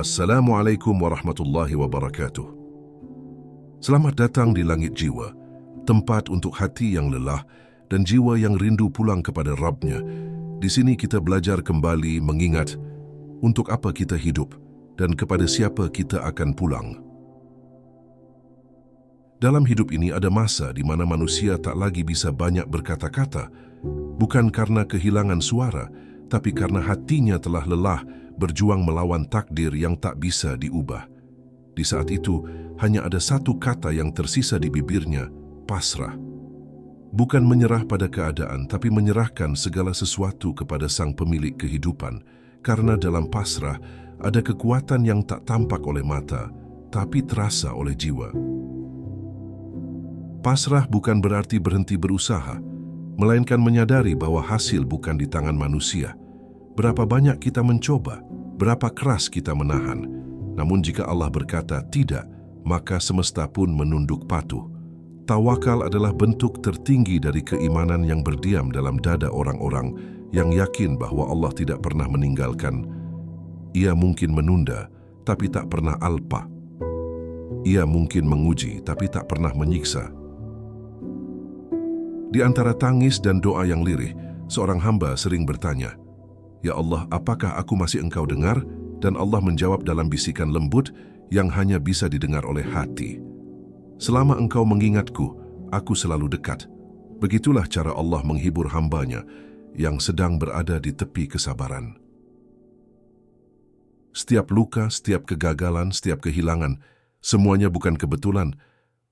Assalamualaikum warahmatullahi wabarakatuh. Selamat datang di Langit Jiwa, tempat untuk hati yang lelah dan jiwa yang rindu pulang kepada Rabb-Nya. Di sini kita belajar kembali mengingat untuk apa kita hidup dan kepada siapa kita akan pulang. Dalam hidup ini ada masa di mana manusia tak lagi bisa banyak berkata-kata, bukan karena kehilangan suara, tapi karena hatinya telah lelah berjuang melawan takdir yang tak bisa diubah. Di saat itu, hanya ada satu kata yang tersisa di bibirnya, pasrah. Bukan menyerah pada keadaan, tapi menyerahkan segala sesuatu kepada Sang Pemilik kehidupan, karena dalam pasrah ada kekuatan yang tak tampak oleh mata, tapi terasa oleh jiwa. Pasrah bukan berarti berhenti berusaha, melainkan menyadari bahwa hasil bukan di tangan manusia. Berapa banyak kita mencoba, berapa keras kita menahan. Namun jika Allah berkata tidak, maka semesta pun menunduk patuh. Tawakal adalah bentuk tertinggi dari keimanan yang berdiam dalam dada orang-orang yang yakin bahwa Allah tidak pernah meninggalkan. Ia mungkin menunda, tapi tak pernah alpa. Ia mungkin menguji, tapi tak pernah menyiksa. Di antara tangis dan doa yang lirih, seorang hamba sering bertanya, "Ya Allah, apakah aku masih Engkau dengar?" Dan Allah menjawab dalam bisikan lembut yang hanya bisa didengar oleh hati. "Selama engkau mengingatku, aku selalu dekat." Begitulah cara Allah menghibur hambanya yang sedang berada di tepi kesabaran. Setiap luka, setiap kegagalan, setiap kehilangan, semuanya bukan kebetulan.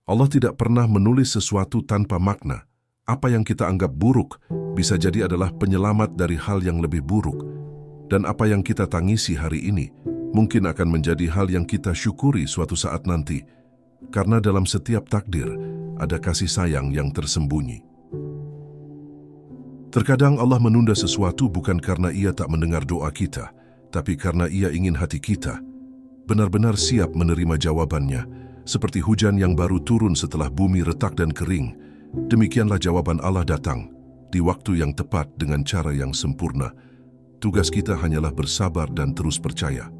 Allah tidak pernah menulis sesuatu tanpa makna. Apa yang kita anggap buruk bisa jadi adalah penyelamat dari hal yang lebih buruk. Dan apa yang kita tangisi hari ini mungkin akan menjadi hal yang kita syukuri suatu saat nanti. Karena dalam setiap takdir ada kasih sayang yang tersembunyi. Terkadang Allah menunda sesuatu bukan karena Ia tak mendengar doa kita, tapi karena Ia ingin hati kita benar-benar siap menerima jawabannya. Seperti hujan yang baru turun setelah bumi retak dan kering, demikianlah jawaban Allah datang di waktu yang tepat dengan cara yang sempurna. Tugas kita hanyalah bersabar dan terus percaya.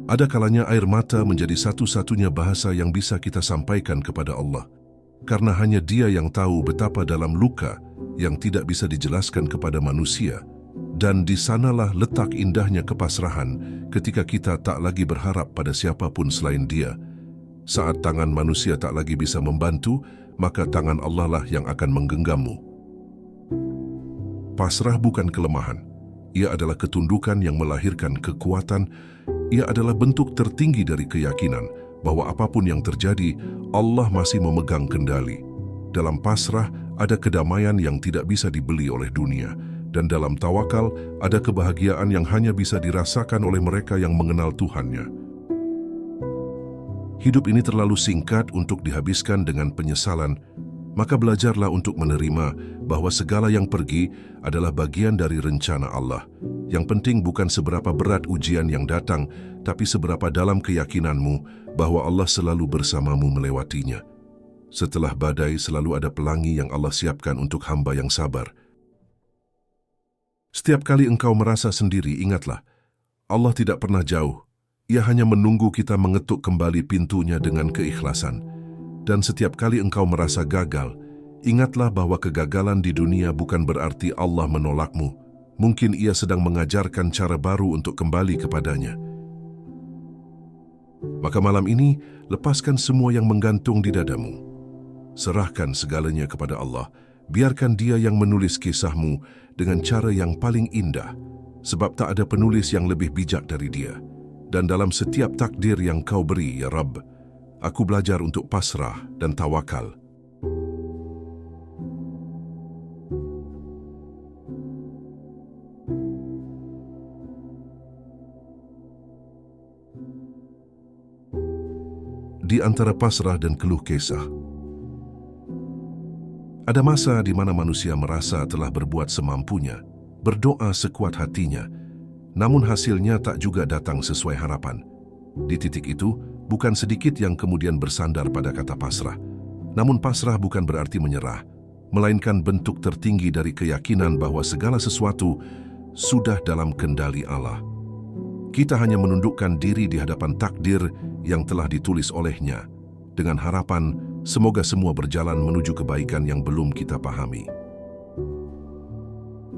Ada kalanya air mata menjadi satu-satunya bahasa yang bisa kita sampaikan kepada Allah. Karena hanya Dia yang tahu betapa dalam luka yang tidak bisa dijelaskan kepada manusia. Dan di sanalah letak indahnya kepasrahan ketika kita tak lagi berharap pada siapapun selain Dia. Saat tangan manusia tak lagi bisa membantu, maka tangan Allah lah yang akan menggenggammu. Pasrah bukan kelemahan. Ia adalah ketundukan yang melahirkan kekuatan. Ia adalah bentuk tertinggi dari keyakinan bahwa apapun yang terjadi, Allah masih memegang kendali. Dalam pasrah ada kedamaian yang tidak bisa dibeli oleh dunia. Dan dalam tawakal ada kebahagiaan yang hanya bisa dirasakan oleh mereka yang mengenal Tuhannya. Hidup ini terlalu singkat untuk dihabiskan dengan penyesalan, maka belajarlah untuk menerima bahwa segala yang pergi adalah bagian dari rencana Allah. Yang penting bukan seberapa berat ujian yang datang, tapi seberapa dalam keyakinanmu bahwa Allah selalu bersamamu melewatinya. Setelah badai selalu ada pelangi yang Allah siapkan untuk hamba yang sabar. Setiap kali engkau merasa sendiri, ingatlah, Allah tidak pernah jauh. Ia hanya menunggu kita mengetuk kembali pintunya dengan keikhlasan. Dan setiap kali engkau merasa gagal, ingatlah bahwa kegagalan di dunia bukan berarti Allah menolakmu. Mungkin Ia sedang mengajarkan cara baru untuk kembali kepadanya. Maka malam ini, lepaskan semua yang menggantung di dadamu. Serahkan segalanya kepada Allah. Biarkan Dia yang menulis kisahmu dengan cara yang paling indah. Sebab tak ada penulis yang lebih bijak dari Dia. Dan dalam setiap takdir yang kau beri, ya Rabb, aku belajar untuk pasrah dan tawakal. Di antara pasrah dan keluh kesah, ada masa di mana manusia merasa telah berbuat semampunya, berdoa sekuat hatinya, namun hasilnya tak juga datang sesuai harapan. Di titik itu, bukan sedikit yang kemudian bersandar pada kata pasrah. Namun pasrah bukan berarti menyerah, melainkan bentuk tertinggi dari keyakinan bahwa segala sesuatu sudah dalam kendali Allah. Kita hanya menundukkan diri di hadapan takdir yang telah ditulis olehnya, dengan harapan semoga semua berjalan menuju kebaikan yang belum kita pahami.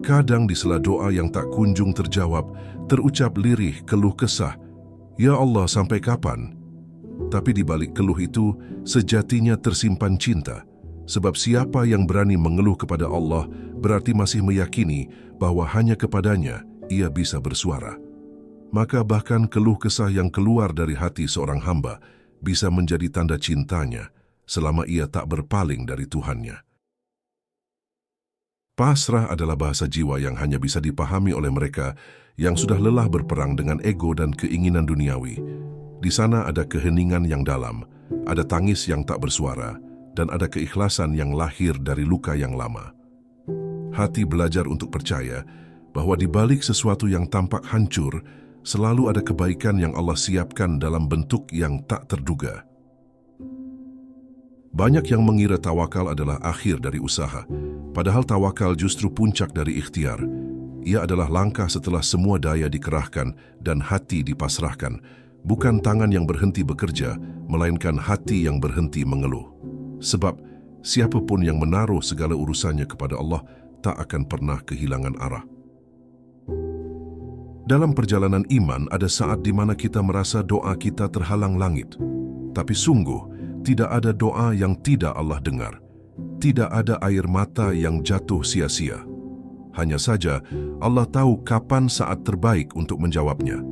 Kadang di sela doa yang tak kunjung terjawab, terucap lirih keluh kesah, "Ya Allah, sampai kapan?" Tapi di balik keluh itu, sejatinya tersimpan cinta. Sebab siapa yang berani mengeluh kepada Allah, berarti masih meyakini bahwa hanya kepadanya ia bisa bersuara. Maka bahkan keluh kesah yang keluar dari hati seorang hamba bisa menjadi tanda cintanya selama ia tak berpaling dari Tuhannya. Pasrah adalah bahasa jiwa yang hanya bisa dipahami oleh mereka yang sudah lelah berperang dengan ego dan keinginan duniawi. Di sana ada keheningan yang dalam, ada tangis yang tak bersuara, dan ada keikhlasan yang lahir dari luka yang lama. Hati belajar untuk percaya bahwa di balik sesuatu yang tampak hancur, selalu ada kebaikan yang Allah siapkan dalam bentuk yang tak terduga. Banyak yang mengira tawakal adalah akhir dari usaha, padahal tawakal justru puncak dari ikhtiar. Ia adalah langkah setelah semua daya dikerahkan dan hati dipasrahkan, bukan tangan yang berhenti bekerja, melainkan hati yang berhenti mengeluh. Sebab siapapun yang menaruh segala urusannya kepada Allah tak akan pernah kehilangan arah. Dalam perjalanan iman ada saat di mana kita merasa doa kita terhalang langit. Tapi sungguh, tidak ada doa yang tidak Allah dengar. Tidak ada air mata yang jatuh sia-sia. Hanya saja Allah tahu kapan saat terbaik untuk menjawabnya.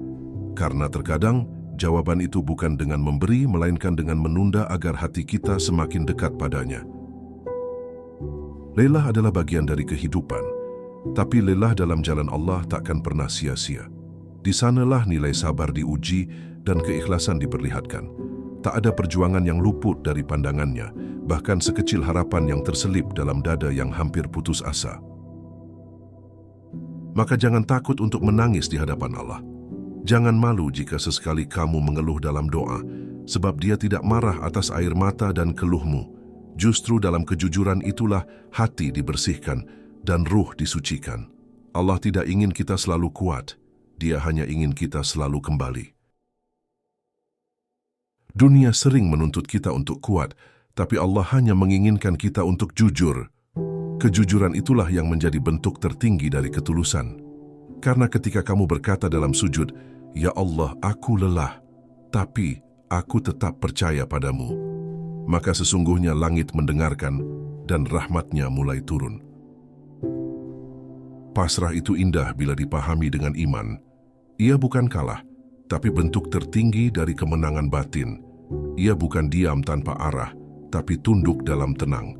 Karena terkadang jawaban itu bukan dengan memberi, melainkan dengan menunda agar hati kita semakin dekat padanya. Lelah adalah bagian dari kehidupan, tapi lelah dalam jalan Allah takkan pernah sia-sia. Di sanalah nilai sabar diuji dan keikhlasan diperlihatkan. Tak ada perjuangan yang luput dari pandangannya, bahkan sekecil harapan yang terselip dalam dada yang hampir putus asa. Maka jangan takut untuk menangis di hadapan Allah. Jangan malu jika sesekali kamu mengeluh dalam doa, sebab Dia tidak marah atas air mata dan keluhmu. Justru dalam kejujuran itulah hati dibersihkan dan ruh disucikan. Allah tidak ingin kita selalu kuat, Dia hanya ingin kita selalu kembali. Dunia sering menuntut kita untuk kuat, tapi Allah hanya menginginkan kita untuk jujur. Kejujuran itulah yang menjadi bentuk tertinggi dari ketulusan. Karena ketika kamu berkata dalam sujud, "Ya Allah, aku lelah, tapi aku tetap percaya padamu," maka sesungguhnya langit mendengarkan dan rahmat-Nya mulai turun. Pasrah itu indah bila dipahami dengan iman. Ia bukan kalah, tapi bentuk tertinggi dari kemenangan batin. Ia bukan diam tanpa arah, tapi tunduk dalam tenang.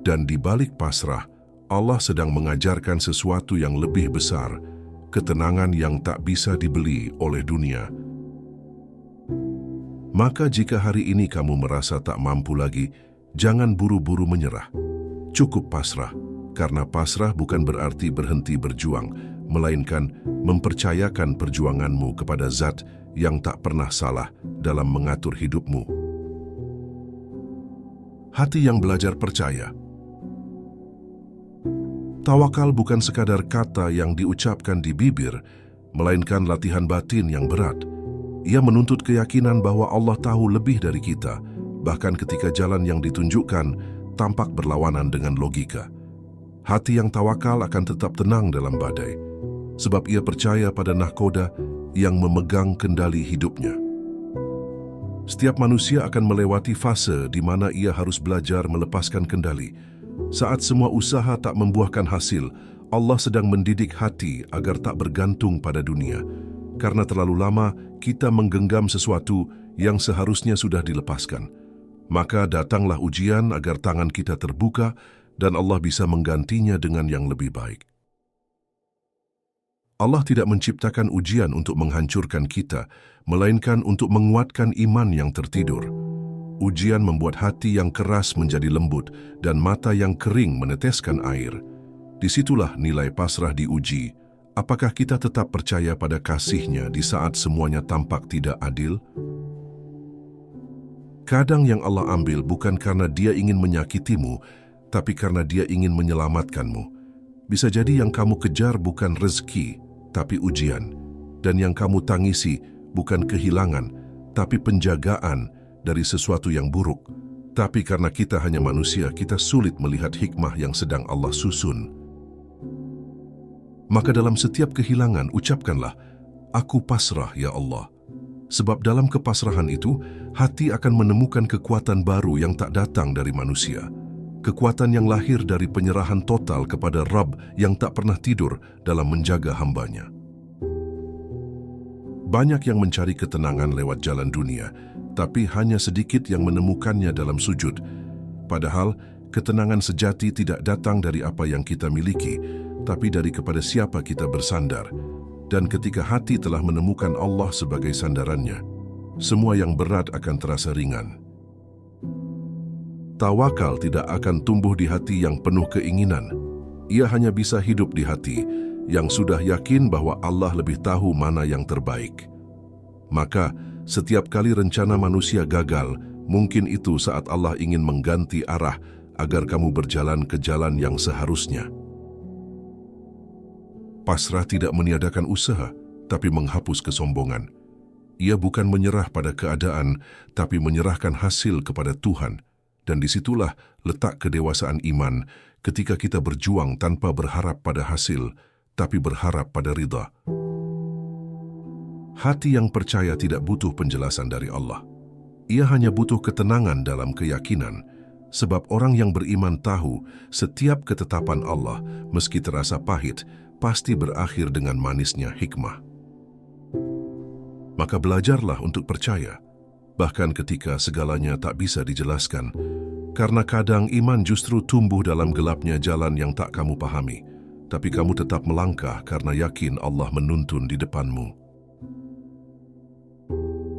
Dan di balik pasrah, Allah sedang mengajarkan sesuatu yang lebih besar, ketenangan yang tak bisa dibeli oleh dunia. Maka jika hari ini kamu merasa tak mampu lagi, jangan buru-buru menyerah. Cukup pasrah, karena pasrah bukan berarti berhenti berjuang, melainkan mempercayakan perjuanganmu kepada Zat yang tak pernah salah dalam mengatur hidupmu. Hati yang belajar percaya. Tawakal bukan sekadar kata yang diucapkan di bibir, melainkan latihan batin yang berat. Ia menuntut keyakinan bahwa Allah tahu lebih dari kita, bahkan ketika jalan yang ditunjukkan tampak berlawanan dengan logika. Hati yang tawakal akan tetap tenang dalam badai, sebab ia percaya pada nahkoda yang memegang kendali hidupnya. Setiap manusia akan melewati fase di mana ia harus belajar melepaskan kendali. Saat semua usaha tak membuahkan hasil, Allah sedang mendidik hati agar tak bergantung pada dunia. Karena terlalu lama kita menggenggam sesuatu yang seharusnya sudah dilepaskan. Maka datanglah ujian agar tangan kita terbuka dan Allah bisa menggantinya dengan yang lebih baik. Allah tidak menciptakan ujian untuk menghancurkan kita, melainkan untuk menguatkan iman yang tertidur. Ujian membuat hati yang keras menjadi lembut dan mata yang kering meneteskan air. Disitulah nilai pasrah diuji. Apakah kita tetap percaya pada kasih-Nya di saat semuanya tampak tidak adil? Kadang yang Allah ambil bukan karena Dia ingin menyakitimu, tapi karena Dia ingin menyelamatkanmu. Bisa jadi yang kamu kejar bukan rezeki, tapi ujian. Dan yang kamu tangisi bukan kehilangan, tapi penjagaan dari sesuatu yang buruk. Tapi karena kita hanya manusia, kita sulit melihat hikmah yang sedang Allah susun. Maka dalam setiap kehilangan, ucapkanlah, "Aku pasrah, ya Allah." Sebab dalam kepasrahan itu, hati akan menemukan kekuatan baru yang tak datang dari manusia. Kekuatan yang lahir dari penyerahan total kepada Rabb yang tak pernah tidur dalam menjaga hambanya. Banyak yang mencari ketenangan lewat jalan dunia, tapi hanya sedikit yang menemukannya dalam sujud. Padahal, ketenangan sejati tidak datang dari apa yang kita miliki, tapi dari kepada siapa kita bersandar. Dan ketika hati telah menemukan Allah sebagai sandarannya, semua yang berat akan terasa ringan. Tawakal tidak akan tumbuh di hati yang penuh keinginan. Ia hanya bisa hidup di hati yang sudah yakin bahwa Allah lebih tahu mana yang terbaik. Maka, setiap kali rencana manusia gagal, mungkin itu saat Allah ingin mengganti arah agar kamu berjalan ke jalan yang seharusnya. Pasrah tidak meniadakan usaha, tapi menghapus kesombongan. Ia bukan menyerah pada keadaan, tapi menyerahkan hasil kepada Tuhan. Dan disitulah letak kedewasaan iman ketika kita berjuang tanpa berharap pada hasil, tapi berharap pada ridha. Hati yang percaya tidak butuh penjelasan dari Allah. Ia hanya butuh ketenangan dalam keyakinan, sebab orang yang beriman tahu setiap ketetapan Allah, meski terasa pahit, pasti berakhir dengan manisnya hikmah. Maka belajarlah untuk percaya, bahkan ketika segalanya tak bisa dijelaskan, karena kadang iman justru tumbuh dalam gelapnya jalan yang tak kamu pahami, tapi kamu tetap melangkah karena yakin Allah menuntun di depanmu.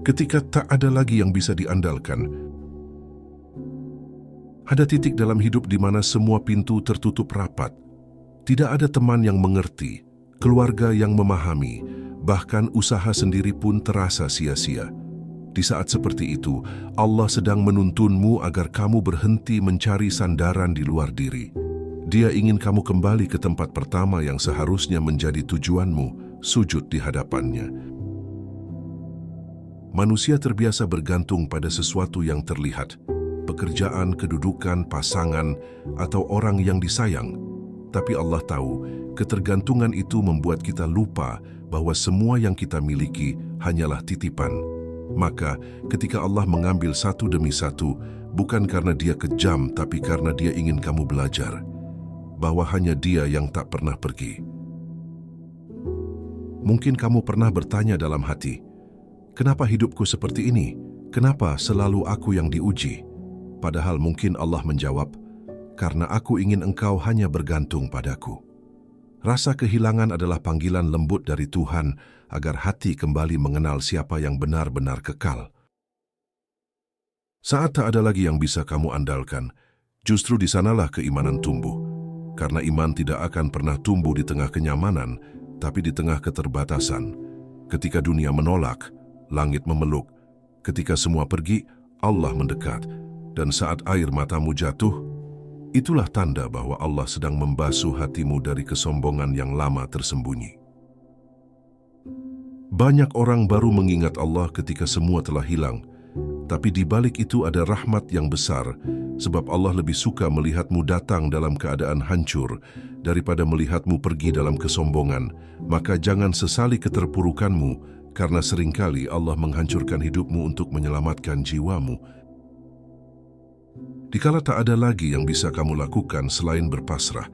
Ketika tak ada lagi yang bisa diandalkan, ada titik dalam hidup di mana semua pintu tertutup rapat. Tidak ada teman yang mengerti, keluarga yang memahami, bahkan usaha sendiri pun terasa sia-sia. Di saat seperti itu, Allah sedang menuntunmu agar kamu berhenti mencari sandaran di luar diri. Dia ingin kamu kembali ke tempat pertama yang seharusnya menjadi tujuanmu, sujud di hadapannya. Manusia terbiasa bergantung pada sesuatu yang terlihat, pekerjaan, kedudukan, pasangan, atau orang yang disayang. Tapi Allah tahu, ketergantungan itu membuat kita lupa bahwa semua yang kita miliki hanyalah titipan. Maka, ketika Allah mengambil satu demi satu, bukan karena Dia kejam, tapi karena Dia ingin kamu belajar bahwa hanya Dia yang tak pernah pergi. Mungkin kamu pernah bertanya dalam hati, "Kenapa hidupku seperti ini? Kenapa selalu aku yang diuji?" Padahal mungkin Allah menjawab, "Karena aku ingin engkau hanya bergantung padaku." Rasa kehilangan adalah panggilan lembut dari Tuhan agar hati kembali mengenal siapa yang benar-benar kekal. Saat tak ada lagi yang bisa kamu andalkan, justru di sanalah keimanan tumbuh. Karena iman tidak akan pernah tumbuh di tengah kenyamanan, tapi di tengah keterbatasan. Ketika dunia menolak, langit memeluk. Ketika semua pergi, Allah mendekat. Dan saat air matamu jatuh, itulah tanda bahwa Allah sedang membasuh hatimu dari kesombongan yang lama tersembunyi. Banyak orang baru mengingat Allah ketika semua telah hilang, tapi di balik itu ada rahmat yang besar, sebab Allah lebih suka melihatmu datang dalam keadaan hancur daripada melihatmu pergi dalam kesombongan. Maka jangan sesali keterpurukanmu, karena seringkali Allah menghancurkan hidupmu untuk menyelamatkan jiwamu. Dikala tak ada lagi yang bisa kamu lakukan selain berpasrah,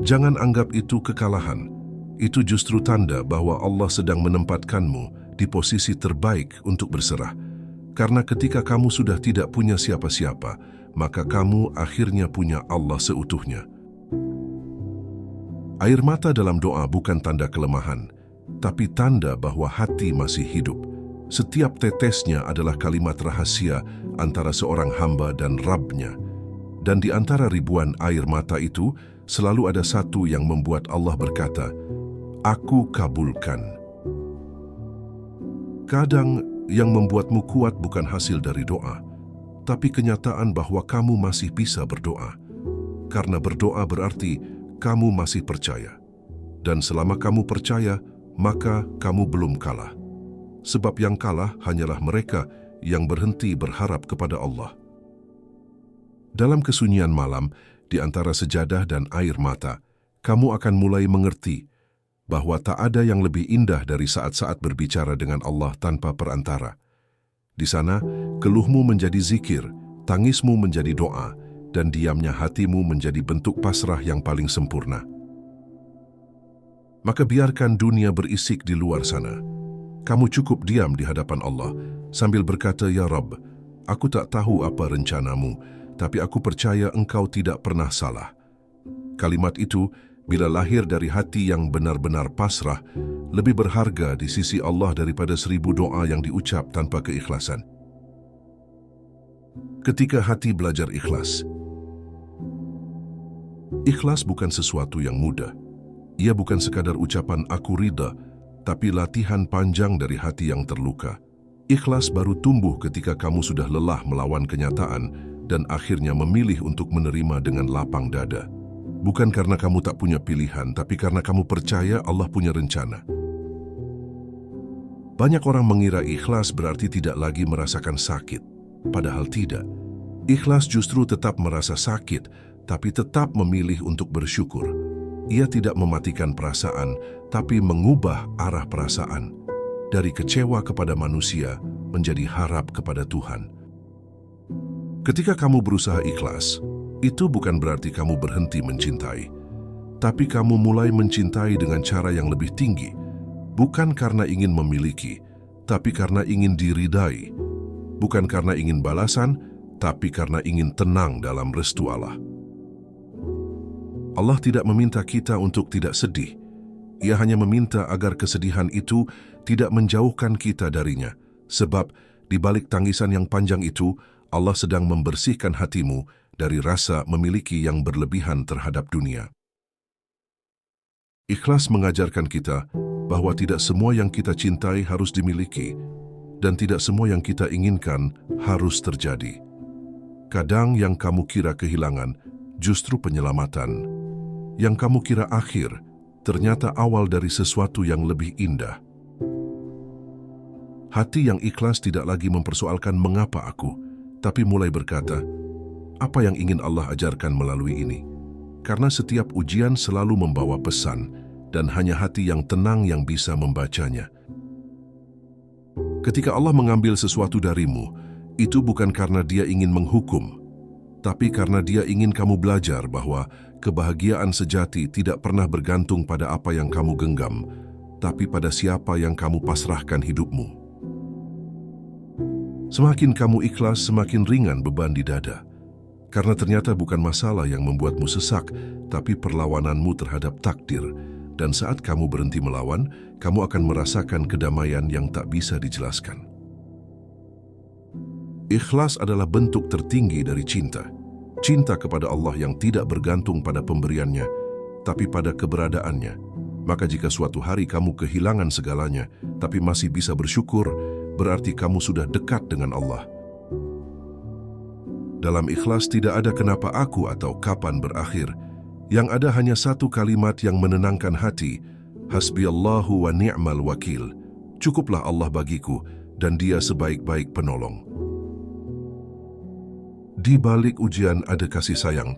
jangan anggap itu kekalahan. Itu justru tanda bahwa Allah sedang menempatkanmu di posisi terbaik untuk berserah. Karena ketika kamu sudah tidak punya siapa-siapa, maka kamu akhirnya punya Allah seutuhnya. Air mata dalam doa bukan tanda kelemahan, tapi tanda bahwa hati masih hidup. Setiap tetesnya adalah kalimat rahasia antara seorang hamba dan Rabb-Nya. Dan di antara ribuan air mata itu, selalu ada satu yang membuat Allah berkata, "Aku kabulkan." Kadang yang membuatmu kuat bukan hasil dari doa, tapi kenyataan bahwa kamu masih bisa berdoa. Karena berdoa berarti kamu masih percaya. Dan selama kamu percaya, maka kamu belum kalah. Sebab yang kalah hanyalah mereka yang berhenti berharap kepada Allah. Dalam kesunyian malam, di antara sejadah dan air mata, kamu akan mulai mengerti bahwa tak ada yang lebih indah dari saat-saat berbicara dengan Allah tanpa perantara. Di sana, keluhmu menjadi zikir, tangismu menjadi doa, dan diamnya hatimu menjadi bentuk pasrah yang paling sempurna. Maka biarkan dunia berisik di luar sana. Kamu cukup diam di hadapan Allah sambil berkata, "Ya Rabb, aku tak tahu apa rencanamu, tapi aku percaya Engkau tidak pernah salah." Kalimat itu, bila lahir dari hati yang benar-benar pasrah, lebih berharga di sisi Allah daripada 1000 doa yang diucap tanpa keikhlasan. Ketika hati belajar ikhlas. Ikhlas bukan sesuatu yang mudah. Ia bukan sekadar ucapan "aku ridha", tapi latihan panjang dari hati yang terluka. Ikhlas baru tumbuh ketika kamu sudah lelah melawan kenyataan dan akhirnya memilih untuk menerima dengan lapang dada. Bukan karena kamu tak punya pilihan, tapi karena kamu percaya Allah punya rencana. Banyak orang mengira ikhlas berarti tidak lagi merasakan sakit. Padahal tidak. Ikhlas justru tetap merasa sakit, tapi tetap memilih untuk bersyukur. Ia tidak mematikan perasaan, tapi mengubah arah perasaan. Dari kecewa kepada manusia, menjadi harap kepada Tuhan. Ketika kamu berusaha ikhlas, itu bukan berarti kamu berhenti mencintai. Tapi kamu mulai mencintai dengan cara yang lebih tinggi. Bukan karena ingin memiliki, tapi karena ingin diridai. Bukan karena ingin balasan, tapi karena ingin tenang dalam restu Allah. Allah tidak meminta kita untuk tidak sedih. Ia hanya meminta agar kesedihan itu tidak menjauhkan kita darinya. Sebab di balik tangisan yang panjang itu, Allah sedang membersihkan hatimu dari rasa memiliki yang berlebihan terhadap dunia. Ikhlas mengajarkan kita bahwa tidak semua yang kita cintai harus dimiliki, dan tidak semua yang kita inginkan harus terjadi. Kadang yang kamu kira kehilangan justru penyelamatan. Yang kamu kira akhir, ternyata awal dari sesuatu yang lebih indah. Hati yang ikhlas tidak lagi mempersoalkan mengapa aku, tapi mulai berkata, apa yang ingin Allah ajarkan melalui ini? Karena setiap ujian selalu membawa pesan, dan hanya hati yang tenang yang bisa membacanya. Ketika Allah mengambil sesuatu darimu, itu bukan karena Dia ingin menghukum, tapi karena Dia ingin kamu belajar bahwa kebahagiaan sejati tidak pernah bergantung pada apa yang kamu genggam, tapi pada siapa yang kamu pasrahkan hidupmu. Semakin kamu ikhlas, semakin ringan beban di dada. Karena ternyata bukan masalah yang membuatmu sesak, tapi perlawananmu terhadap takdir. Dan saat kamu berhenti melawan, kamu akan merasakan kedamaian yang tak bisa dijelaskan. Ikhlas adalah bentuk tertinggi dari cinta. Cinta kepada Allah yang tidak bergantung pada pemberiannya, tapi pada keberadaannya. Maka jika suatu hari kamu kehilangan segalanya, tapi masih bisa bersyukur, berarti kamu sudah dekat dengan Allah. Dalam ikhlas tidak ada kenapa aku atau kapan berakhir. Yang ada hanya satu kalimat yang menenangkan hati, Hasbiyallahu wa ni'mal wakil. Cukuplah Allah bagiku, dan Dia sebaik-baik penolong. Di balik ujian ada kasih sayang.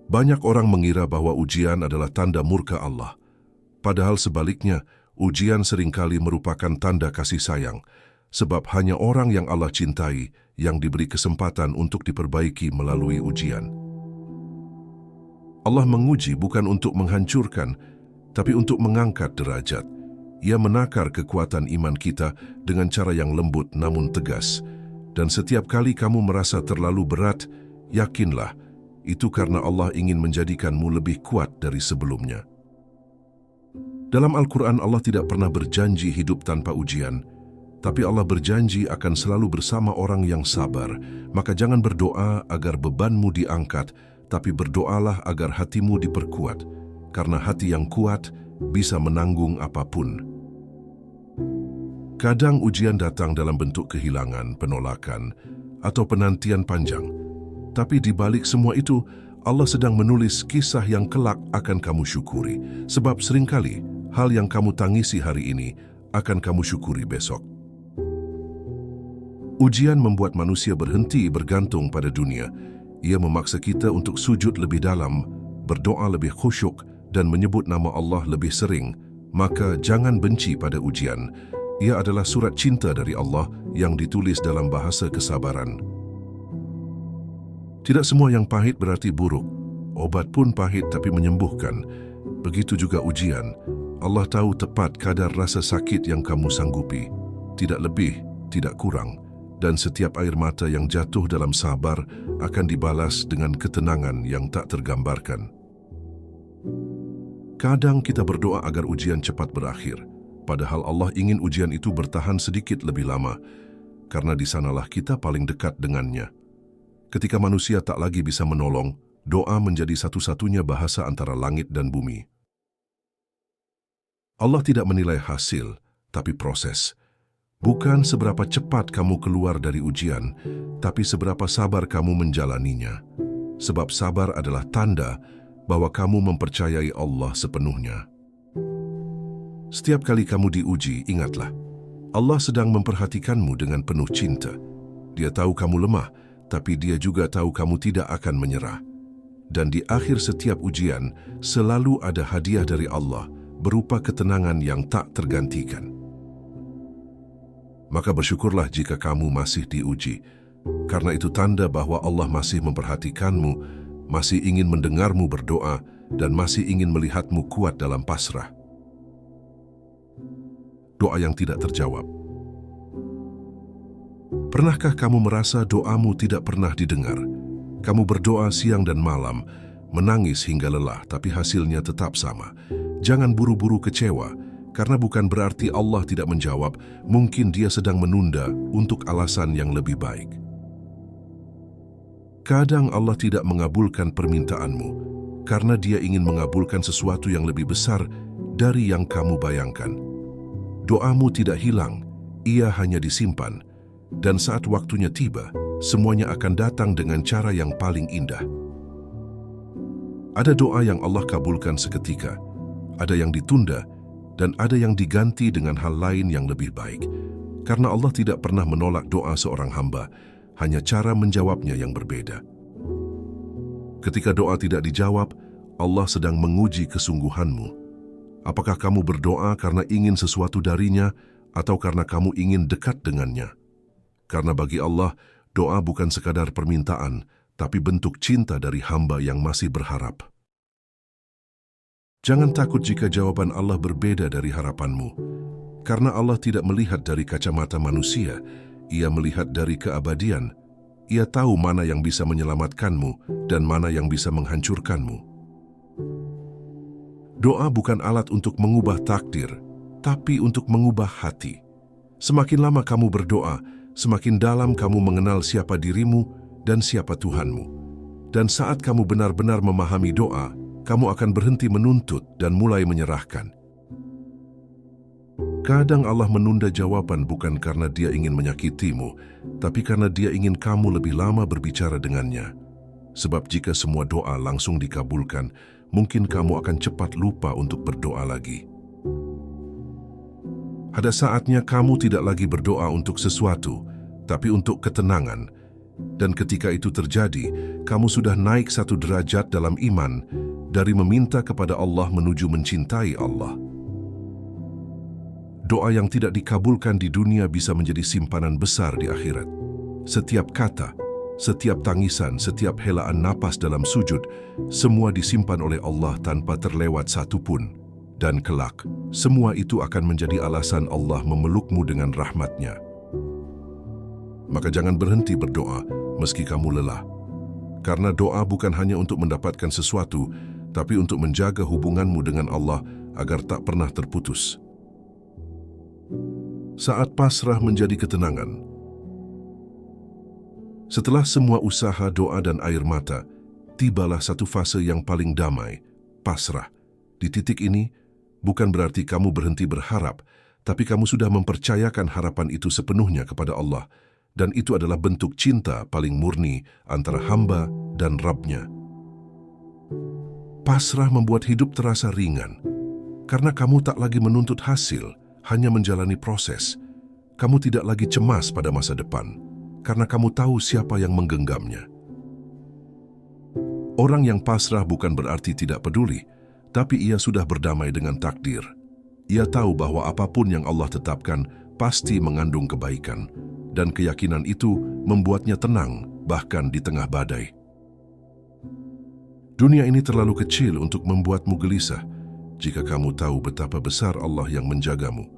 Banyak orang mengira bahwa ujian adalah tanda murka Allah. Padahal sebaliknya, ujian seringkali merupakan tanda kasih sayang, sebab hanya orang yang Allah cintai yang diberi kesempatan untuk diperbaiki melalui ujian. Allah menguji bukan untuk menghancurkan, tapi untuk mengangkat derajat. Ia menakar kekuatan iman kita dengan cara yang lembut namun tegas. Dan setiap kali kamu merasa terlalu berat, yakinlah, itu karena Allah ingin menjadikanmu lebih kuat dari sebelumnya. Dalam Al-Quran, Allah tidak pernah berjanji hidup tanpa ujian, tapi Allah berjanji akan selalu bersama orang yang sabar. Maka jangan berdoa agar bebanmu diangkat, tapi berdoalah agar hatimu diperkuat, karena hati yang kuat bisa menanggung apapun. Kadang ujian datang dalam bentuk kehilangan, penolakan, atau penantian panjang. Tapi di balik semua itu, Allah sedang menulis kisah yang kelak akan kamu syukuri, sebab seringkali hal yang kamu tangisi hari ini akan kamu syukuri besok. Ujian membuat manusia berhenti bergantung pada dunia. Ia memaksa kita untuk sujud lebih dalam, berdoa lebih khusyuk, dan menyebut nama Allah lebih sering. Maka jangan benci pada ujian. Ia adalah surat cinta dari Allah yang ditulis dalam bahasa kesabaran. Tidak semua yang pahit berarti buruk. Obat pun pahit tapi menyembuhkan. Begitu juga ujian. Allah tahu tepat kadar rasa sakit yang kamu sanggupi. Tidak lebih, tidak kurang. Dan setiap air mata yang jatuh dalam sabar akan dibalas dengan ketenangan yang tak tergambarkan. Kadang kita berdoa agar ujian cepat berakhir, padahal Allah ingin ujian itu bertahan sedikit lebih lama, karena di sanalah kita paling dekat dengannya. Ketika manusia tak lagi bisa menolong, doa menjadi satu-satunya bahasa antara langit dan bumi. Allah tidak menilai hasil, tapi proses. Bukan seberapa cepat kamu keluar dari ujian, tapi seberapa sabar kamu menjalaninya. Sebab sabar adalah tanda bahwa kamu mempercayai Allah sepenuhnya. Setiap kali kamu diuji, ingatlah, Allah sedang memperhatikanmu dengan penuh cinta. Dia tahu kamu lemah, tapi Dia juga tahu kamu tidak akan menyerah. Dan di akhir setiap ujian, selalu ada hadiah dari Allah berupa ketenangan yang tak tergantikan. Maka bersyukurlah jika kamu masih diuji, karena itu tanda bahwa Allah masih memperhatikanmu, masih ingin mendengarmu berdoa, dan masih ingin melihatmu kuat dalam pasrah. Doa yang tidak terjawab. Pernahkah kamu merasa doamu tidak pernah didengar? Kamu berdoa siang dan malam, menangis hingga lelah, tapi hasilnya tetap sama. Jangan buru-buru kecewa, karena bukan berarti Allah tidak menjawab, mungkin Dia sedang menunda untuk alasan yang lebih baik. Kadang Allah tidak mengabulkan permintaanmu, karena Dia ingin mengabulkan sesuatu yang lebih besar dari yang kamu bayangkan. Doamu tidak hilang, ia hanya disimpan, dan saat waktunya tiba, semuanya akan datang dengan cara yang paling indah. Ada doa yang Allah kabulkan seketika, ada yang ditunda, dan ada yang diganti dengan hal lain yang lebih baik. Karena Allah tidak pernah menolak doa seorang hamba, hanya cara menjawabnya yang berbeda. Ketika doa tidak dijawab, Allah sedang menguji kesungguhanmu. Apakah kamu berdoa karena ingin sesuatu darinya, atau karena kamu ingin dekat dengannya? Karena bagi Allah, doa bukan sekadar permintaan, tapi bentuk cinta dari hamba yang masih berharap. Jangan takut jika jawaban Allah berbeda dari harapanmu, karena Allah tidak melihat dari kacamata manusia, Ia melihat dari keabadian. Ia tahu mana yang bisa menyelamatkanmu dan mana yang bisa menghancurkanmu. Doa bukan alat untuk mengubah takdir, tapi untuk mengubah hati. Semakin lama kamu berdoa, semakin dalam kamu mengenal siapa dirimu dan siapa Tuhanmu. Dan saat kamu benar-benar memahami doa, kamu akan berhenti menuntut dan mulai menyerahkan. Kadang Allah menunda jawaban bukan karena Dia ingin menyakitimu, tapi karena Dia ingin kamu lebih lama berbicara dengannya. Sebab jika semua doa langsung dikabulkan, mungkin kamu akan cepat lupa untuk berdoa lagi. Ada saatnya kamu tidak lagi berdoa untuk sesuatu, tapi untuk ketenangan. Dan ketika itu terjadi, kamu sudah naik satu derajat dalam iman, dari meminta kepada Allah menuju mencintai Allah. Doa yang tidak dikabulkan di dunia bisa menjadi simpanan besar di akhirat. Setiap kata, setiap tangisan, setiap helaan napas dalam sujud, semua disimpan oleh Allah tanpa terlewat satu pun. Dan kelak, semua itu akan menjadi alasan Allah memelukmu dengan rahmat-Nya. Maka jangan berhenti berdoa meski kamu lelah. Karena doa bukan hanya untuk mendapatkan sesuatu, tapi untuk menjaga hubunganmu dengan Allah agar tak pernah terputus. Saat pasrah menjadi ketenangan. Setelah semua usaha, doa, dan air mata, tibalah satu fase yang paling damai, pasrah. Di titik ini, bukan berarti kamu berhenti berharap, tapi kamu sudah mempercayakan harapan itu sepenuhnya kepada Allah, dan itu adalah bentuk cinta paling murni antara hamba dan Rabb-Nya. Pasrah membuat hidup terasa ringan, karena kamu tak lagi menuntut hasil, hanya menjalani proses. Kamu tidak lagi cemas pada masa depan, karena kamu tahu siapa yang menggenggamnya. Orang yang pasrah bukan berarti tidak peduli, tapi ia sudah berdamai dengan takdir. Ia tahu bahwa apapun yang Allah tetapkan pasti mengandung kebaikan, dan keyakinan itu membuatnya tenang bahkan di tengah badai. Dunia ini terlalu kecil untuk membuatmu gelisah. Jika kamu tahu betapa besar Allah yang menjagamu,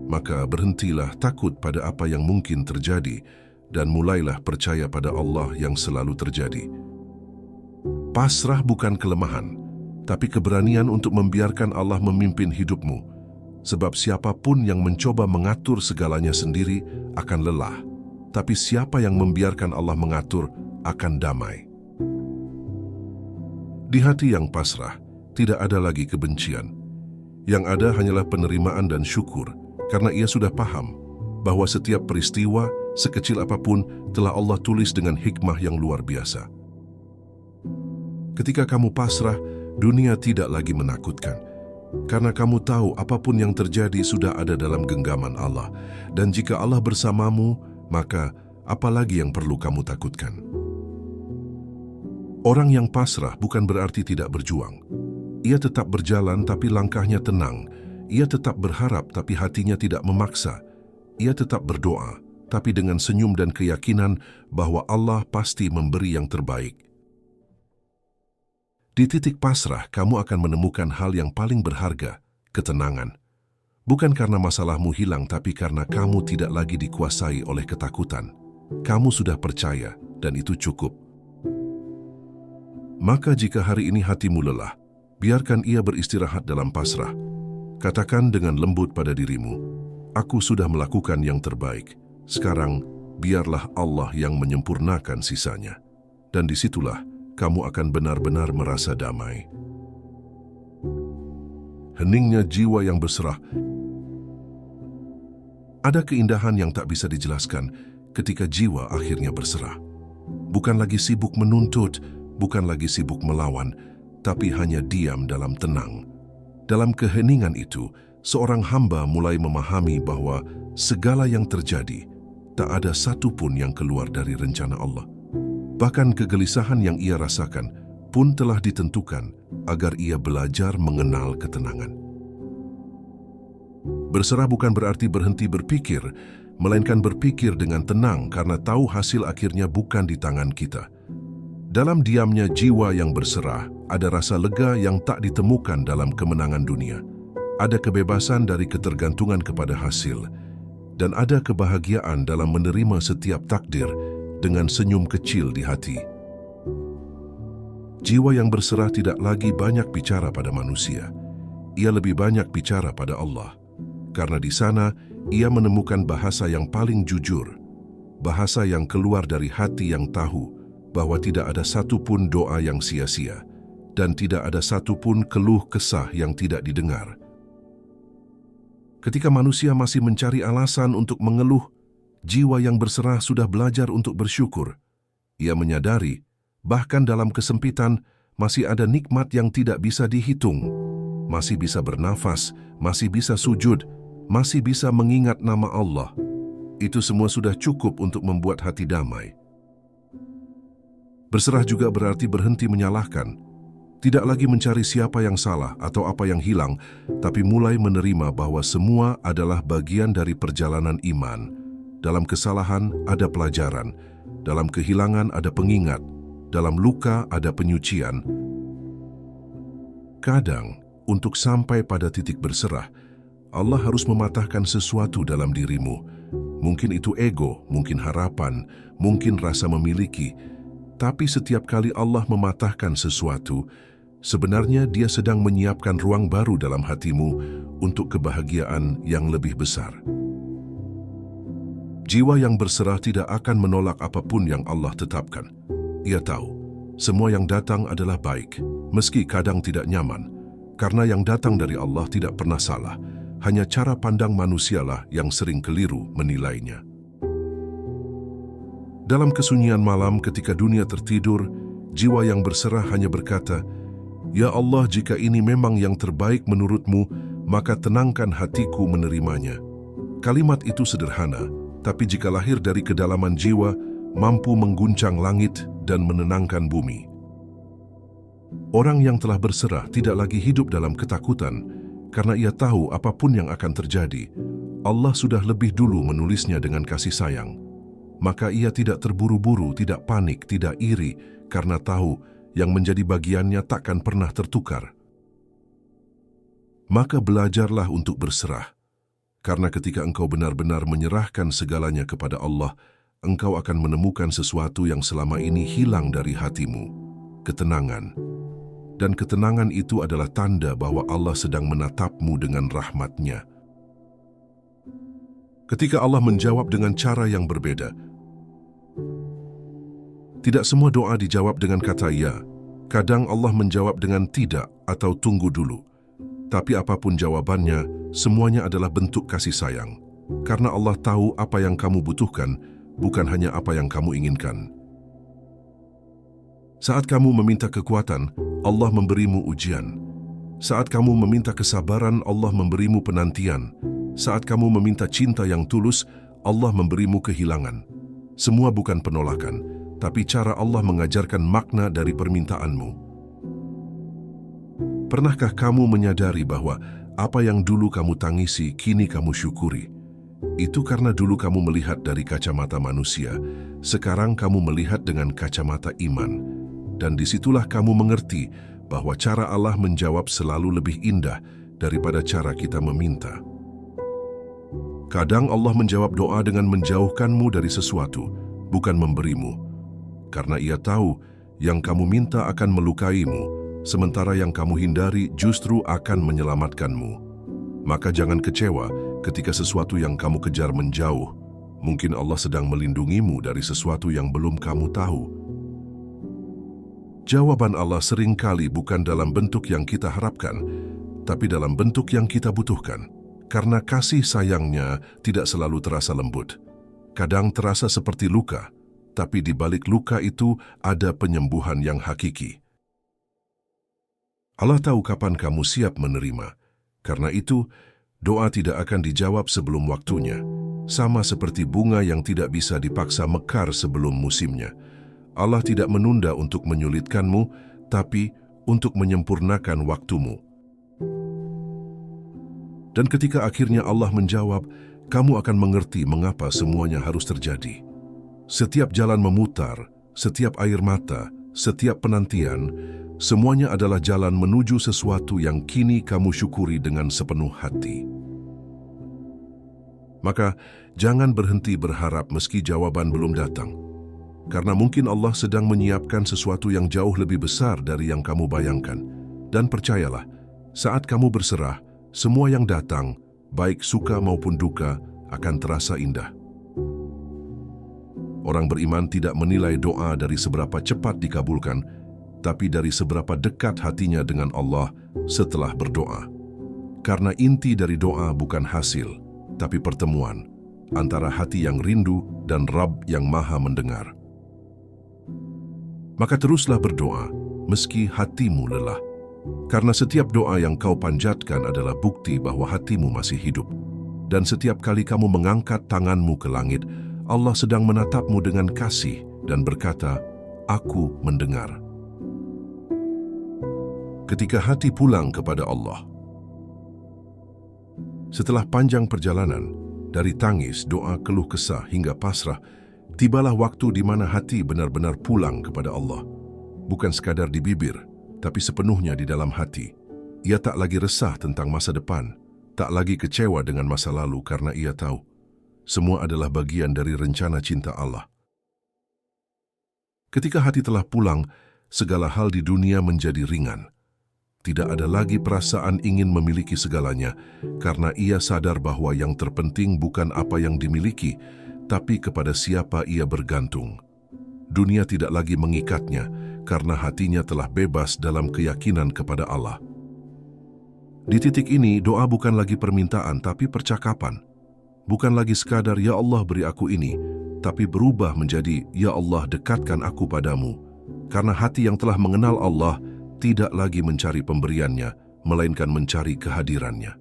maka berhentilah takut pada apa yang mungkin terjadi dan mulailah percaya pada Allah yang selalu terjadi. Pasrah bukan kelemahan, tapi keberanian untuk membiarkan Allah memimpin hidupmu. Sebab siapapun yang mencoba mengatur segalanya sendiri akan lelah, tapi siapa yang membiarkan Allah mengatur akan damai. Di hati yang pasrah, tidak ada lagi kebencian. Yang ada hanyalah penerimaan dan syukur, karena ia sudah paham bahwa setiap peristiwa, sekecil apapun, telah Allah tulis dengan hikmah yang luar biasa. Ketika kamu pasrah, dunia tidak lagi menakutkan, karena kamu tahu apapun yang terjadi sudah ada dalam genggaman Allah, dan jika Allah bersamamu, maka apalagi yang perlu kamu takutkan? Orang yang pasrah bukan berarti tidak berjuang. Ia tetap berjalan tapi langkahnya tenang. Ia tetap berharap tapi hatinya tidak memaksa. Ia tetap berdoa tapi dengan senyum dan keyakinan bahwa Allah pasti memberi yang terbaik. Di titik pasrah, kamu akan menemukan hal yang paling berharga, ketenangan. Bukan karena masalahmu hilang, tapi karena kamu tidak lagi dikuasai oleh ketakutan. Kamu sudah percaya, dan itu cukup. Maka jika hari ini hatimu lelah, biarkan ia beristirahat dalam pasrah. Katakan dengan lembut pada dirimu, aku sudah melakukan yang terbaik. Sekarang, biarlah Allah yang menyempurnakan sisanya. Dan disitulah, kamu akan benar-benar merasa damai. Heningnya jiwa yang berserah. Ada keindahan yang tak bisa dijelaskan ketika jiwa akhirnya berserah. Bukan lagi sibuk menuntut, bukan lagi sibuk melawan, tapi hanya diam dalam tenang. Dalam keheningan itu, seorang hamba mulai memahami bahwa segala yang terjadi, tak ada satupun yang keluar dari rencana Allah. Bahkan kegelisahan yang ia rasakan pun telah ditentukan agar ia belajar mengenal ketenangan. Berserah bukan berarti berhenti berpikir, melainkan berpikir dengan tenang karena tahu hasil akhirnya bukan di tangan kita. Dalam diamnya jiwa yang berserah, ada rasa lega yang tak ditemukan dalam kemenangan dunia. Ada kebebasan dari ketergantungan kepada hasil, dan ada kebahagiaan dalam menerima setiap takdir dengan senyum kecil di hati. Jiwa yang berserah tidak lagi banyak bicara pada manusia. Ia lebih banyak bicara pada Allah. Karena di sana, ia menemukan bahasa yang paling jujur. Bahasa yang keluar dari hati yang tahu bahwa tidak ada satupun doa yang sia-sia dan tidak ada satupun keluh kesah yang tidak didengar. Ketika manusia masih mencari alasan untuk mengeluh, jiwa yang berserah sudah belajar untuk bersyukur. Ia menyadari, bahkan dalam kesempitan, masih ada nikmat yang tidak bisa dihitung. Masih bisa bernafas, masih bisa sujud, masih bisa mengingat nama Allah. Itu semua sudah cukup untuk membuat hati damai. Berserah juga berarti berhenti menyalahkan. Tidak lagi mencari siapa yang salah atau apa yang hilang, tapi mulai menerima bahwa semua adalah bagian dari perjalanan iman. Dalam kesalahan ada pelajaran, dalam kehilangan ada pengingat, dalam luka ada penyucian. Kadang, untuk sampai pada titik berserah, Allah harus mematahkan sesuatu dalam dirimu. Mungkin itu ego, mungkin harapan, mungkin rasa memiliki. Tapi setiap kali Allah mematahkan sesuatu, sebenarnya Dia sedang menyiapkan ruang baru dalam hatimu untuk kebahagiaan yang lebih besar. Jiwa yang berserah tidak akan menolak apapun yang Allah tetapkan. Ia tahu, semua yang datang adalah baik, meski kadang tidak nyaman, karena yang datang dari Allah tidak pernah salah, hanya cara pandang manusialah yang sering keliru menilainya. Dalam kesunyian malam ketika dunia tertidur, jiwa yang berserah hanya berkata, Ya Allah, jika ini memang yang terbaik menurut-Mu, maka tenangkan hatiku menerimanya. Kalimat itu sederhana, tapi jika lahir dari kedalaman jiwa, mampu mengguncang langit dan menenangkan bumi. Orang yang telah berserah tidak lagi hidup dalam ketakutan, karena ia tahu apapun yang akan terjadi, Allah sudah lebih dulu menulisnya dengan kasih sayang. Maka ia tidak terburu-buru, tidak panik, tidak iri, karena tahu yang menjadi bagiannya takkan pernah tertukar. Maka belajarlah untuk berserah, karena ketika engkau benar-benar menyerahkan segalanya kepada Allah, engkau akan menemukan sesuatu yang selama ini hilang dari hatimu, ketenangan. Dan ketenangan itu adalah tanda bahwa Allah sedang menatapmu dengan rahmat-Nya. Ketika Allah menjawab dengan cara yang berbeda, tidak semua doa dijawab dengan kata ya. Kadang Allah menjawab dengan tidak atau tunggu dulu. Tapi apapun jawabannya, semuanya adalah bentuk kasih sayang. Karena Allah tahu apa yang kamu butuhkan, bukan hanya apa yang kamu inginkan. Saat kamu meminta kekuatan, Allah memberimu ujian. Saat kamu meminta kesabaran, Allah memberimu penantian. Saat kamu meminta cinta yang tulus, Allah memberimu kehilangan. Semua bukan penolakan, tapi cara Allah mengajarkan makna dari permintaanmu. Pernahkah kamu menyadari bahwa apa yang dulu kamu tangisi, kini kamu syukuri? Itu karena dulu kamu melihat dari kacamata manusia, sekarang kamu melihat dengan kacamata iman. Dan disitulah kamu mengerti bahwa cara Allah menjawab selalu lebih indah daripada cara kita meminta. Kadang Allah menjawab doa dengan menjauhkanmu dari sesuatu, bukan memberimu. Karena Ia tahu yang kamu minta akan melukaimu, sementara yang kamu hindari justru akan menyelamatkanmu. Maka jangan kecewa ketika sesuatu yang kamu kejar menjauh. Mungkin Allah sedang melindungimu dari sesuatu yang belum kamu tahu. Jawaban Allah seringkali bukan dalam bentuk yang kita harapkan, tapi dalam bentuk yang kita butuhkan. Karena kasih sayang-Nya tidak selalu terasa lembut. Kadang terasa seperti luka, tapi di balik luka itu ada penyembuhan yang hakiki. Allah tahu kapan kamu siap menerima. Karena itu, doa tidak akan dijawab sebelum waktunya. Sama seperti bunga yang tidak bisa dipaksa mekar sebelum musimnya. Allah tidak menunda untuk menyulitkanmu, tapi untuk menyempurnakan waktumu. Dan ketika akhirnya Allah menjawab, kamu akan mengerti mengapa semuanya harus terjadi. Setiap jalan memutar, setiap air mata, setiap penantian, semuanya adalah jalan menuju sesuatu yang kini kamu syukuri dengan sepenuh hati. Maka, jangan berhenti berharap meski jawaban belum datang. Karena mungkin Allah sedang menyiapkan sesuatu yang jauh lebih besar dari yang kamu bayangkan. Dan percayalah, saat kamu berserah, semua yang datang, baik suka maupun duka, akan terasa indah. Orang beriman tidak menilai doa dari seberapa cepat dikabulkan, tapi dari seberapa dekat hatinya dengan Allah setelah berdoa. Karena inti dari doa bukan hasil, tapi pertemuan antara hati yang rindu dan Rabb yang Maha mendengar. Maka teruslah berdoa, meski hatimu lelah. Karena setiap doa yang kau panjatkan adalah bukti bahwa hatimu masih hidup. Dan setiap kali kamu mengangkat tanganmu ke langit, Allah sedang menatapmu dengan kasih dan berkata, Aku mendengar. Ketika hati pulang kepada Allah. Setelah panjang perjalanan, dari tangis, doa, keluh kesah hingga pasrah, tibalah waktu di mana hati benar-benar pulang kepada Allah. Bukan sekadar di bibir, tapi sepenuhnya di dalam hati. Ia tak lagi resah tentang masa depan, tak lagi kecewa dengan masa lalu karena ia tahu semua adalah bagian dari rencana cinta Allah. Ketika hati telah pulang, segala hal di dunia menjadi ringan. Tidak ada lagi perasaan ingin memiliki segalanya, karena ia sadar bahwa yang terpenting bukan apa yang dimiliki, tapi kepada siapa ia bergantung. Dunia tidak lagi mengikatnya, karena hatinya telah bebas dalam keyakinan kepada Allah. Di titik ini, doa bukan lagi permintaan, tapi percakapan. Bukan lagi sekadar, Ya Allah beri aku ini, tapi berubah menjadi, Ya Allah dekatkan aku padamu. Karena hati yang telah mengenal Allah, tidak lagi mencari pemberiannya, melainkan mencari kehadirannya.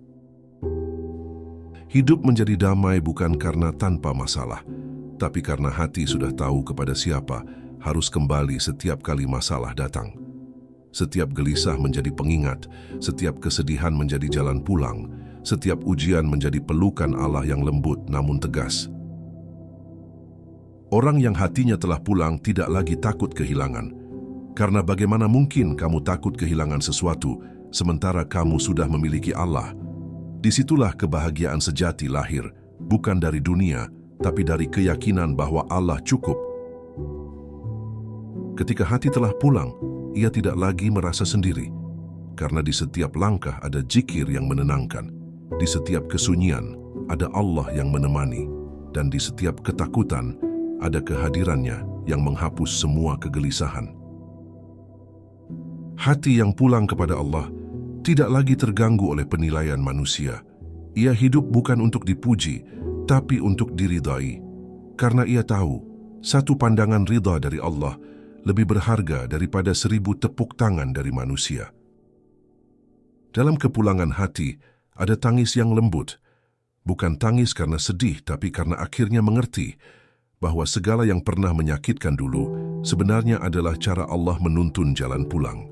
Hidup menjadi damai bukan karena tanpa masalah, tapi karena hati sudah tahu kepada siapa harus kembali setiap kali masalah datang. Setiap gelisah menjadi pengingat, setiap kesedihan menjadi jalan pulang, setiap ujian menjadi pelukan Allah yang lembut namun tegas. Orang yang hatinya telah pulang tidak lagi takut kehilangan. Karena bagaimana mungkin kamu takut kehilangan sesuatu sementara kamu sudah memiliki Allah? Disitulah kebahagiaan sejati lahir, bukan dari dunia, tapi dari keyakinan bahwa Allah cukup. Ketika hati telah pulang, ia tidak lagi merasa sendiri, karena di setiap langkah ada zikir yang menenangkan, di setiap kesunyian ada Allah yang menemani, dan di setiap ketakutan ada kehadirannya yang menghapus semua kegelisahan. Hati yang pulang kepada Allah tidak lagi terganggu oleh penilaian manusia. Ia hidup bukan untuk dipuji, tapi untuk diridai. Karena ia tahu, satu pandangan ridha dari Allah lebih berharga daripada 1000 tepuk tangan dari manusia. Dalam kepulangan hati, ada tangis yang lembut. Bukan tangis karena sedih, tapi karena akhirnya mengerti bahwa segala yang pernah menyakitkan dulu sebenarnya adalah cara Allah menuntun jalan pulang.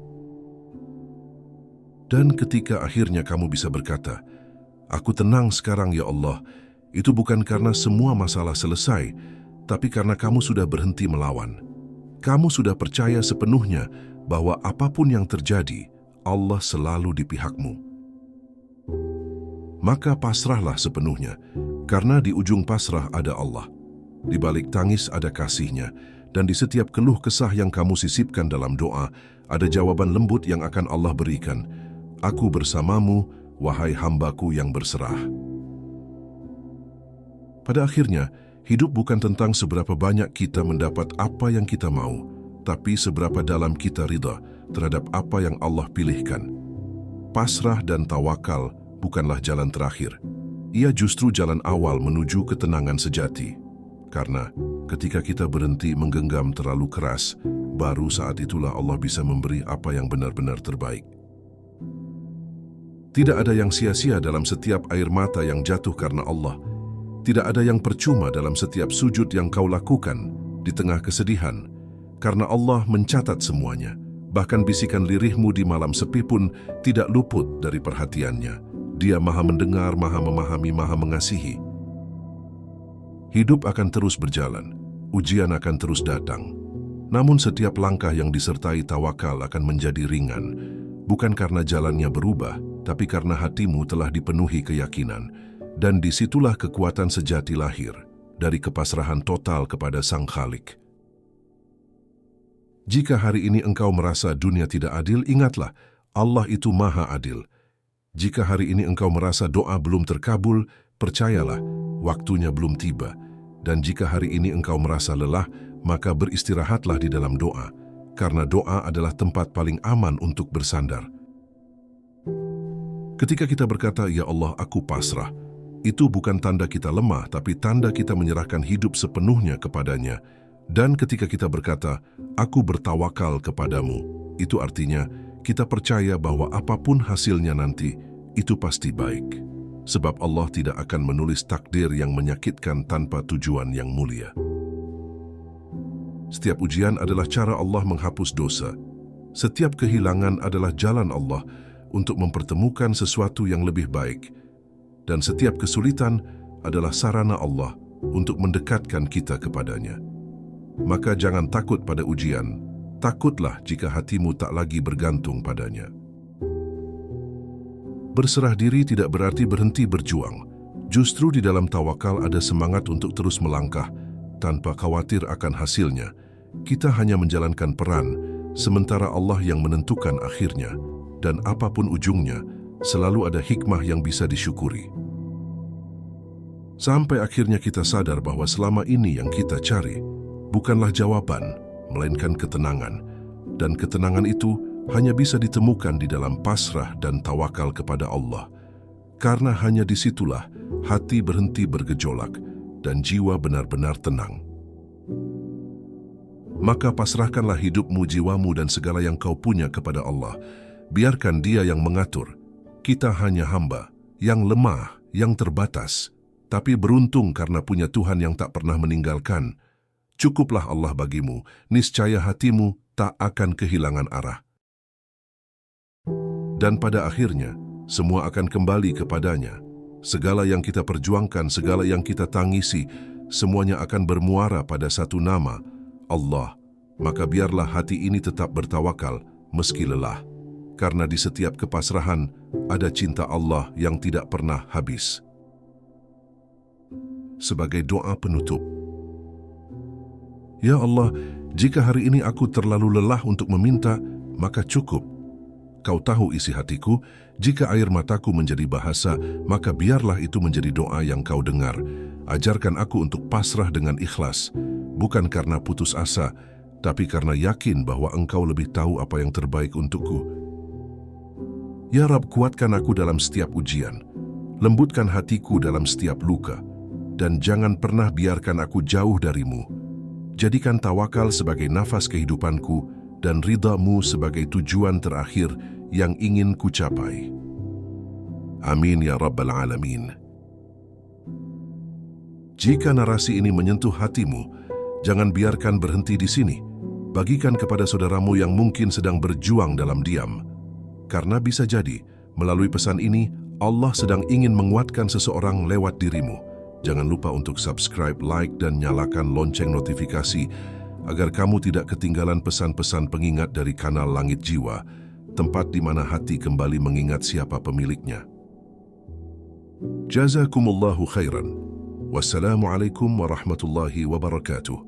Dan ketika akhirnya kamu bisa berkata, "Aku tenang sekarang ya Allah," itu bukan karena semua masalah selesai, tapi karena kamu sudah berhenti melawan. Kamu sudah percaya sepenuhnya bahwa apapun yang terjadi, Allah selalu di pihakmu. Maka pasrahlah sepenuhnya, karena di ujung pasrah ada Allah. Di balik tangis ada kasih-Nya, dan di setiap keluh kesah yang kamu sisipkan dalam doa, ada jawaban lembut yang akan Allah berikan. Aku bersamamu, wahai hambaku yang berserah. Pada akhirnya, hidup bukan tentang seberapa banyak kita mendapat apa yang kita mau, tapi seberapa dalam kita ridha terhadap apa yang Allah pilihkan. Pasrah dan tawakal bukanlah jalan terakhir. Ia justru jalan awal menuju ketenangan sejati. Karena ketika kita berhenti menggenggam terlalu keras, baru saat itulah Allah bisa memberi apa yang benar-benar terbaik. Tidak ada yang sia-sia dalam setiap air mata yang jatuh karena Allah. Tidak ada yang percuma dalam setiap sujud yang kau lakukan di tengah kesedihan, karena Allah mencatat semuanya. Bahkan bisikan lirihmu di malam sepi pun tidak luput dari perhatiannya. Dia Maha mendengar, Maha memahami, Maha mengasihi. Hidup akan terus berjalan, ujian akan terus datang. Namun setiap langkah yang disertai tawakal akan menjadi ringan, bukan karena jalannya berubah, tapi karena hatimu telah dipenuhi keyakinan, dan disitulah kekuatan sejati lahir, dari kepasrahan total kepada Sang Khalik. Jika hari ini engkau merasa dunia tidak adil, ingatlah, Allah itu Maha Adil. Jika hari ini engkau merasa doa belum terkabul, percayalah, waktunya belum tiba. Dan jika hari ini engkau merasa lelah, maka beristirahatlah di dalam doa, karena doa adalah tempat paling aman untuk bersandar. Ketika kita berkata, "Ya Allah, aku pasrah," itu bukan tanda kita lemah, tapi tanda kita menyerahkan hidup sepenuhnya kepadanya. Dan ketika kita berkata, "Aku bertawakal kepadamu," itu artinya kita percaya bahwa apapun hasilnya nanti, itu pasti baik. Sebab Allah tidak akan menulis takdir yang menyakitkan tanpa tujuan yang mulia. Setiap ujian adalah cara Allah menghapus dosa. Setiap kehilangan adalah jalan Allah untuk mempertemukan sesuatu yang lebih baik. Dan setiap kesulitan adalah sarana Allah untuk mendekatkan kita kepadanya. Maka jangan takut pada ujian, takutlah jika hatimu tak lagi bergantung padanya. Berserah diri tidak berarti berhenti berjuang. Justru di dalam tawakal ada semangat untuk terus melangkah, tanpa khawatir akan hasilnya. Kita hanya menjalankan peran, sementara Allah yang menentukan akhirnya. Dan apapun ujungnya, selalu ada hikmah yang bisa disyukuri. Sampai akhirnya kita sadar bahwa selama ini yang kita cari bukanlah jawaban, melainkan ketenangan. Dan ketenangan itu hanya bisa ditemukan di dalam pasrah dan tawakal kepada Allah. Karena hanya disitulah hati berhenti bergejolak dan jiwa benar-benar tenang. Maka pasrahkanlah hidupmu, jiwamu dan segala yang kau punya kepada Allah. Biarkan Dia yang mengatur. Kita hanya hamba, yang lemah, yang terbatas. Tapi beruntung karena punya Tuhan yang tak pernah meninggalkan. Cukuplah Allah bagimu, niscaya hatimu tak akan kehilangan arah. Dan pada akhirnya, semua akan kembali kepadanya. Segala yang kita perjuangkan, segala yang kita tangisi, semuanya akan bermuara pada satu nama, Allah. Maka biarlah hati ini tetap bertawakal meski lelah. Karena di setiap kepasrahan ada cinta Allah yang tidak pernah habis. Sebagai doa penutup. Ya Allah, jika hari ini aku terlalu lelah untuk meminta, maka cukup. Kau tahu isi hatiku, jika air mataku menjadi bahasa, maka biarlah itu menjadi doa yang Kau dengar. Ajarkan aku untuk pasrah dengan ikhlas, bukan karena putus asa, tapi karena yakin bahwa Engkau lebih tahu apa yang terbaik untukku. Ya Rab, kuatkan aku dalam setiap ujian, lembutkan hatiku dalam setiap luka, dan jangan pernah biarkan aku jauh darimu. Jadikan tawakal sebagai nafas kehidupanku dan ridha-Mu sebagai tujuan terakhir yang ingin ku capai. Amin ya Rabbal Alamin. Jika narasi ini menyentuh hatimu, jangan biarkan berhenti di sini. Bagikan kepada saudaramu yang mungkin sedang berjuang dalam diam. Karena bisa jadi, melalui pesan ini, Allah sedang ingin menguatkan seseorang lewat dirimu. Jangan lupa untuk subscribe, like, dan nyalakan lonceng notifikasi agar kamu tidak ketinggalan pesan-pesan pengingat dari kanal Langit Jiwa, tempat di mana hati kembali mengingat siapa pemiliknya. Jazakumullahu khairan. Wassalamualaikum warahmatullahi wabarakatuh.